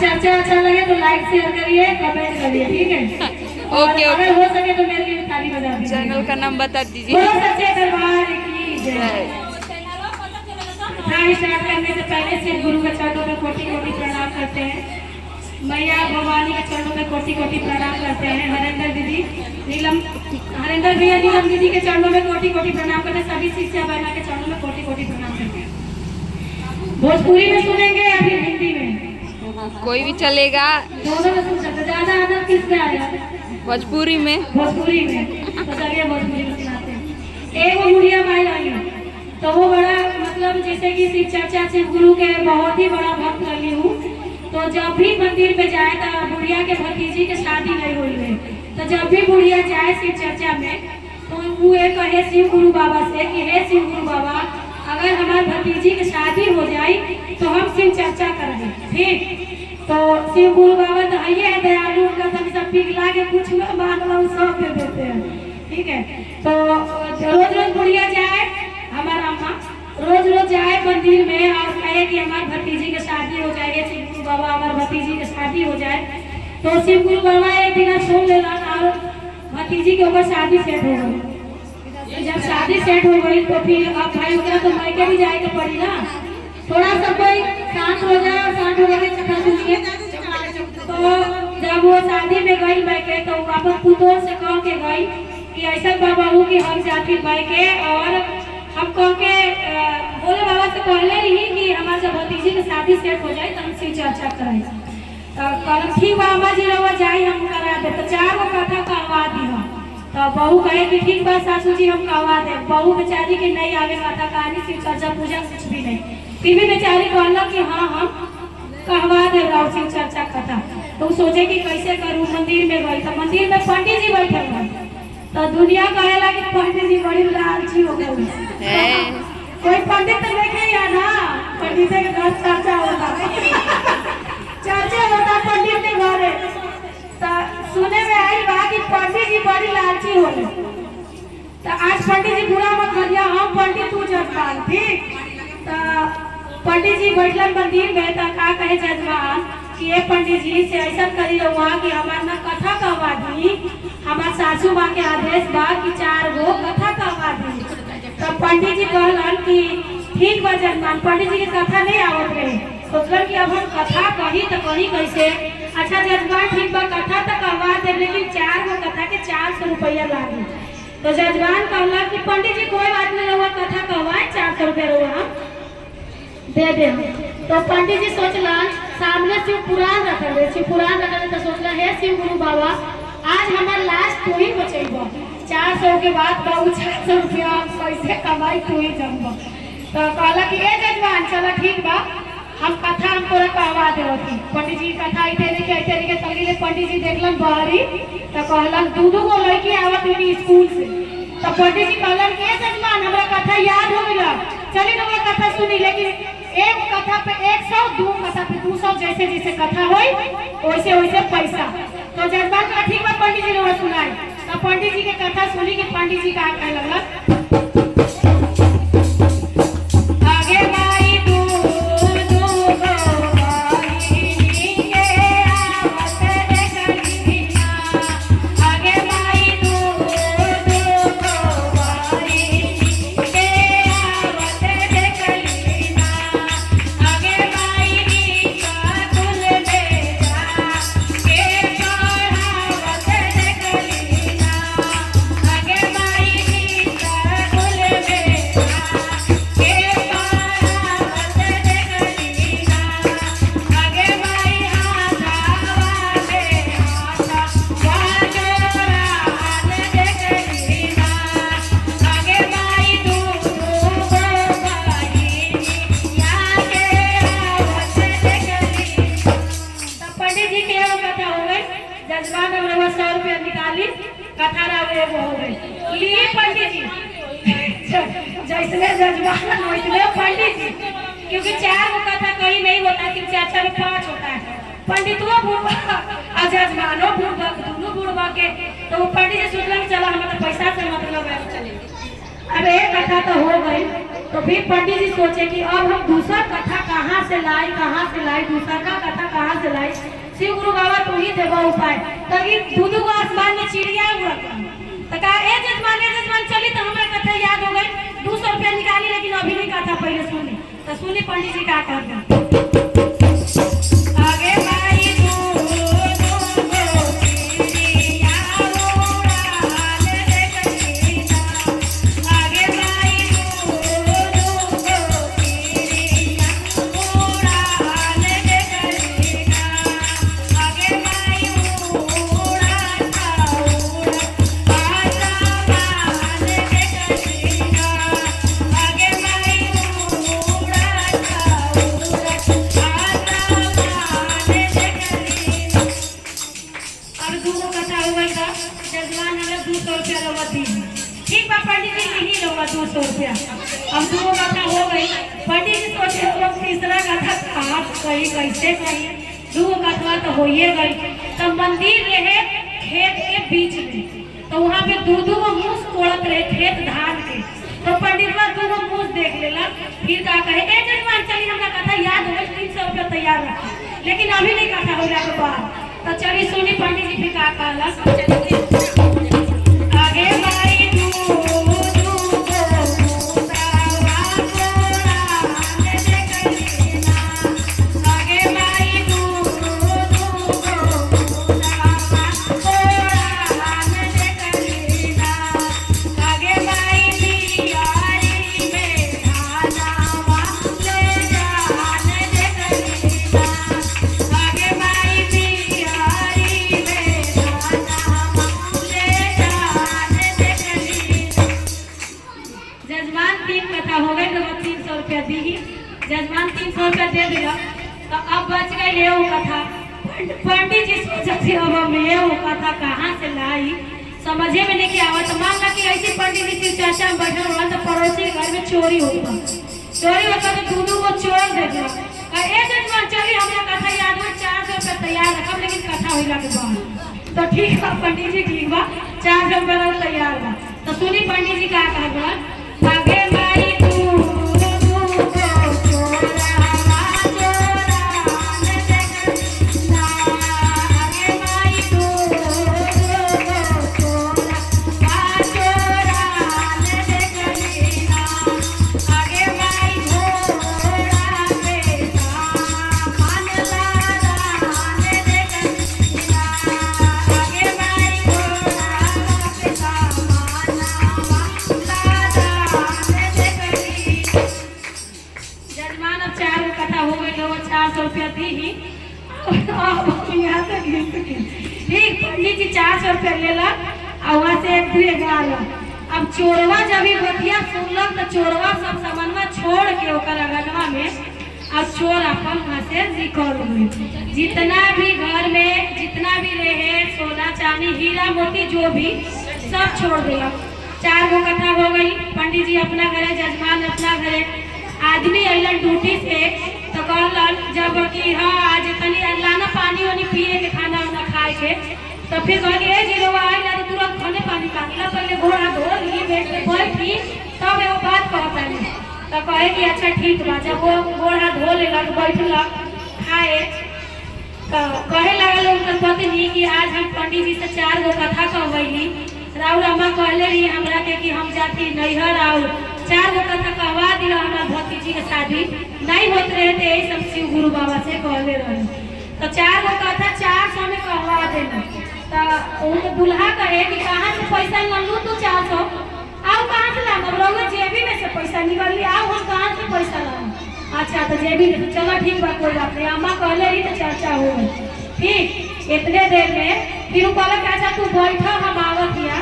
चर्चा अच्छा लगे तो लाइक शेयर करिए, कमेंट करिए, ठीक है। ओके अगर हो सके तो मेरे लिए ताली बजा दीजिए। चैनल का नाम बता दीजिए। बोलो सच्चे दरबार की जय। स्टार्ट करने से पहले शिव गुरु के चरणों में कोटि कोटि प्रणाम करते हैं। मैया भवानी के चरणों में कोटि कोटि प्रणाम करते हैं। हरेंद्र दीदी, हरेंद्र भैया, नीलम दीदी के चरणों में कोटि कोटि प्रणाम करते हैं। सभी शिष्या बहना के चरणों में कोटि कोटि प्रणाम करते हैं। भोजपुरी में सुनेंगे या फिर हिंदी में? कोई भी चलेगा, दोनों में सुन सकते। ज्यादा आनंद किसमें आया? भोजपुरी में। भोजपुरी में तो चलिए भोजपुरी में सुनाते हैं। एक बुढ़िया माई आई तो वो बड़ा मतलब जैसे कि शिव चर्चा शिव गुरु के बहुत ही बड़ा भक्त रही हूँ। तो जब भी मंदिर पे जाए तो बुढ़िया के भतीजी के शादी नहीं हुई है, तो जब भी बुढ़िया जाए शिव चर्चा में तो वो ये कहे शिव गुरु बाबा से कि हे शिव गुरु बाबा, अगर हमारे भतीजी की शादी हो जाए तो हम शिव चर्चा करेंगे, ठीक। तो शिव गुरु बाबा तो ये है दयालु, उनका तो सब पिघला के कुछ मांग लो सब दे देते हैं, ठीक है। तो रोज रोज बुढ़िया जाए, हमारा अम्मा रोज रोज जाए मंदिर में और कहे कि हमारे भतीजी की शादी हो जाए, शिव गुरु बाबा हमारे भतीजी की शादी हो जाए। तो शिव गुरु बाबा एक दिन सुन लेना और भतीजी के ऊपर शादी सेट हो गई। जब शादी सेट हो गई तो फिर अब भाई उनका तो मायके भी जाए तो पड़ी ना। थोड़ा सा कोई शांत हो जाए और शांत हो जाए चक्कर सुनिए। तो जब वो शादी में गई मायके तो वापस पुतों से कह के गई कि ऐसा बाबा हूँ कि हम जाती मायके और हम कह के बोले बाबा से पहले ही कि हमारे जब भतीजी की शादी सेट हो जाए तो हम शिव चर्चा कराए। तो कल ठीक बाबा जी रवा जाए हम करा दे। तो 4 गो कथा कहवा दी हम। तो बहू कहे कि ठीक बात सासू जी हम कहवा दे। बहू बेचारी की नहीं आगे कथा कहानी शिव चर्चा पूजा कुछ भी नहीं, फिर भी बेचारी कहला कि हाँ हम कहवा दे रहा शिव चर्चा कथा। तो सोचे कि कैसे करूँ, मंदिर में गई तो मंदिर में पंडित जी बैठे हुए तो दुनिया कहेला कि पंडित जी बड़ी लालची हो गई। कोई पंडित तो देखे या ना, पंडित के घर चर्चा होता चर्चा होता पंडित के घर। तो सुने में आई बात कि पंडित जी बड़ी लालची हो गई। तो आज पंडित जी बुरा मत करिए, हम पंडित तू जजमान, ठीक। तो पंडित जी बैठल मंदिर में तो का कहे जजमान कि ये पंडित जी से ऐसा करी वहाँ कि हमारे ना कथा कहवा दी, हमारे सासू माँ के आदेश बा कि 4 गो कथा कहवा दी। तो पंडित जी कहलन कि ठीक बा जजमान, पंडित जी की कथा नहीं आवत रहे, सोचलन कि अब हम कथा कही तो कही कैसे। अच्छा जजमान ठीक बा कथा तो कहवा दे, लेकिन 4 गो कथा के 400 रुपया लागे। तो जजमान कहला कि पंडित जी कोई बात नहीं, रहुआ कथा कहवाए 400 रुपया रहुआ दे दे। तो पंडित जी सोचलन सामने शिव पुराण रखल, शिव पुराण रखल तो सोचला हे शिव गुरु बाबा आज हमारे लास्ट तू ही बचेगा, 400 के बाद बाबू 400 रुपया कैसे कमाई तू ही जमबा। तो कहला कि ए जजमान चला ठीक बा, हम कथा हम तोरा कहवा देवती। पंडित जी कथा ऐसे के तगड़ी पंडित जी देखलन बाहरी तो कहलन 2 गो लड़की आवत हुई स्कूल से। तो पंडित जी कहलन ए जजमान हमरा कथा याद हो गया, चली ना कथा सुनी, लेकिन एक कथा पे 100, 2 कथा पे 200, जैसे जैसे कथा होई वैसे वैसे पैसा। तो जजमान का ठीक बा पंडित जी ने सुनाई। तो पंडित जी के कथा सुनी कि पंडित जी का कहे लगल आगे माई दूर दूर जजमान 100 रुपया निकाली, कथा रहे वो हो गई लिए पंडित जी जैसे जजमान वैसे पंडित जी, क्योंकि 4 गो कथा कहीं नहीं होता, 3-4 में 5 होता है। पंडितों बुढ़वा और जजमानो बुढ़वा दोनों बुढ़वा के। तो वो पंडित जी सोचलन चला हमारा पैसा से मतलब है चले। अब एक कथा तो हो गई, तो फिर पंडित जी सोचे कि अब हम दूसरा कथा कहाँ से लाई, दूसरा का कथा कहाँ से लाई। जाए। शिव गुरु बाबा तू ही देबा उपाय। तभी दूधू को आसमान में चिड़िया उड़त तो कहा ए जजमान चली तो हमें कथा याद हो गई 200 रुपया निकाली, लेकिन अभी नहीं कहा था, पहले सुनी तो सुनी पंडित जी का कहते आगे भाई ठीक बा पंडित जी नहीं लूंगा 200 रुपया। अब 2 कथा हो गई। पंडित जी सोचे लोग तीसरा कथा कहा कही कैसे कही 2 कथा तो हो ही गई। तो मंदिर रहे खेत के बीच में, तो वहाँ पे 2 मूस तोड़त रहे खेत धान के। तो पंडित बा 2 मूस देख लेला, फिर का कहे ए जजमान चली हमरा कथा याद हो 300 रुपया तैयार रखा, लेकिन अभी नहीं कथा होला के बाद। तो चली सुनी पंडित जी फिर का कहला आगे भाई जजमान 300 रुपया दे दिया। तो अब बच गई ले वो कथा। पंडित जी सोचते अब हम ये वो कथा कहाँ से लाई समझे में नहीं आवा। तो मान ला कि ऐसे पंडित जी चाचा में बैठे हुआ तो पड़ोसी के घर में चोरी होता तो 2 को चोर दे दिया। ए जजमान चली हमरा कथा याद हो 400 रुपया तैयार रखब, लेकिन कथा होला के बाद। तो ठीक बा पंडित जी ठीक बा 400 रुपया तैयार बा। तो सुनी पंडित जी का कहबा आगे भाई ठीक पंडित जी 400 रुपया लेला और वहाँ से 1 गाल। अब चोरवा जब ही बतिया सुनलक तो चोरवा सब सामानवा छोड़ के ओकर अगनवा में अब चोर अपन वहाँ से निकल गए। जितना भी घर में जितना भी रहे सोना चांदी हीरा मोती जो भी सब छोड़ दिला। 4 गो कथा हो गई। पंडित जी अपना घरे जजमान अपना घरे आदमी अलन ड्यूटी से तो कहलन जब कि हाँ आज तनी लाना पानी वानी पिए के खाना वाना खाए के। तो फिर कहली ए जीरो आइला तो तुरंत खाने पानी काटला पहले घोड़ा धो ली बैठी तब एगो बात कहता है। तो कहे कि अच्छा ठीक बा। जब वो घोड़ा धो लेलक बैठलक खाए तो कहे लगल उनकर पत्नी कि आज हम पंडित जी से 4 गो कथा कहवैली। राउर अम्मा कहले रही हमरा के कि हम जाती नैहर और 4 गो कथा कहवा दिला। हमारा भतीजी के शादी नहीं होते रहे थे यही सब शिव गुरु बाबा से कहले रहे। तो 4 गो कथा 400 में कहवा देना। तो उनके दुल्हा कहे कि कहाँ से पैसा लल्लू तू 400 आओ कहाँ से लाऊं। रउआ जेबी में से पैसा निकल ली आओ हम कहाँ से पैसा लाऊं। अच्छा तो जेबी में चलो ठीक बा कोई बात नहीं। अम्मा कहले रही तो चर्चा हो गई। ठीक इतने देर में फिर वो कहला अच्छा तू बैठ हम आवत या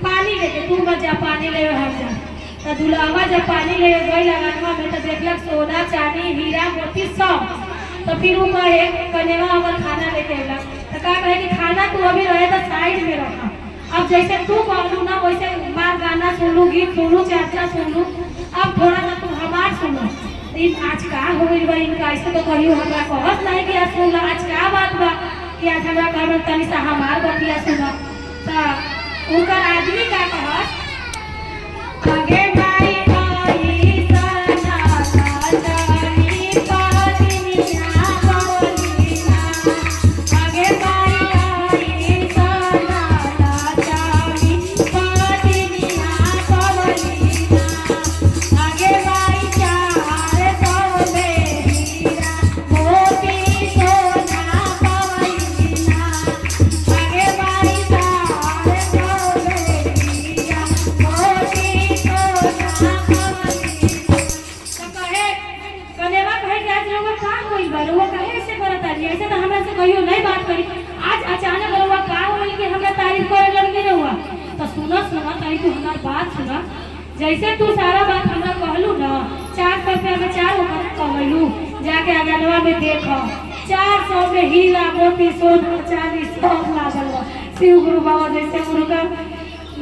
पानी लेके तू मत जा पानी ले हम जा। तो दुल्हा जब पानी ले गई लगनवा में तो देखलक सोना चांदी हीरा मोती सब। तो फिर वो कहे कनेवा अगर खाना लेके अला तो का कहे कि खाना तू अभी रहे तो साइड में रखा। अब जैसे तू कहलू ना वैसे मार गाना सुन लू गीत सुन लू चर्चा सुन लू। अब थोड़ा सा तू हमार सुनो। आज का हो गई बा इनका ऐसे तो कहियो हमरा कहत नहीं कि आज सुन आज का बात बा कि आज हमरा कहल तनी सा हमार बतिया सुनो। तो उनका आदमी का कहत आगे भाई आई सना सजनी पत्निया बोलिना रहुआ काहे ऐसे करत आजी? ऐसे तो हमरा से कहियो नहीं बात करी। आज अचानक रहुआ का होई कि हमरा तारीफ करे लगनी रहुआ। तो सुना तारी तू हमार बात सुना। जैसे तू सारा बात हमरा कहलू ना, 400 रुपया में 4 होकर कहलू, जाके अगलवा में देखो 400 में हीरा मोती सोना चांदी सब लागल बा। शिव गुरु बाबा जैसे गुरु का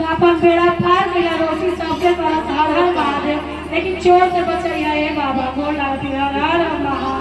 अपन बेड़ा पार मिला, रोटी सबके करत हर हर महादेव, लेकिन चोर से बचैया ए बाबा। गोड़ लागती हर हर महादेव।